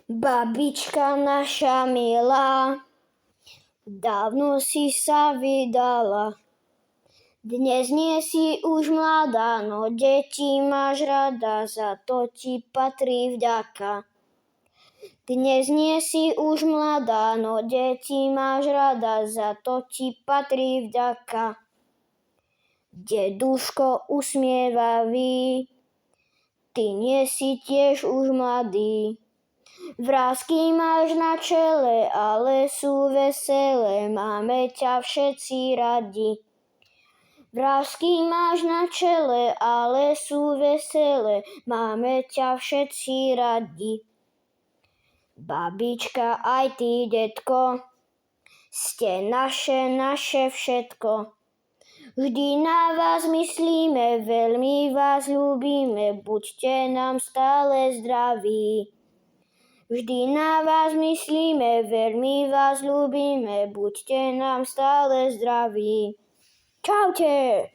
Babička naša milá, dávno si sa vydala. Dnes nie si už mladá, no deti máš rada, za to ti patrí vďaka. Dnes nie si už mladá, no deti máš rada, za to ti patrí vďaka. Deduško usmievavý, ty nie si tiež už mladý. Vrásky máš na čele, ale sú veselé, máme ťa všetci radi. Vrásky máš na čele, ale sú veselé, máme ťa všetci radi. Babička aj ty, detko, ste naše všetko. Vždy na vás myslíme, veľmi vás ľúbime, buďte nám stále zdraví. Vždy na vás myslíme, veľmi vás ľúbime, buďte nám stále zdraví. Čaute!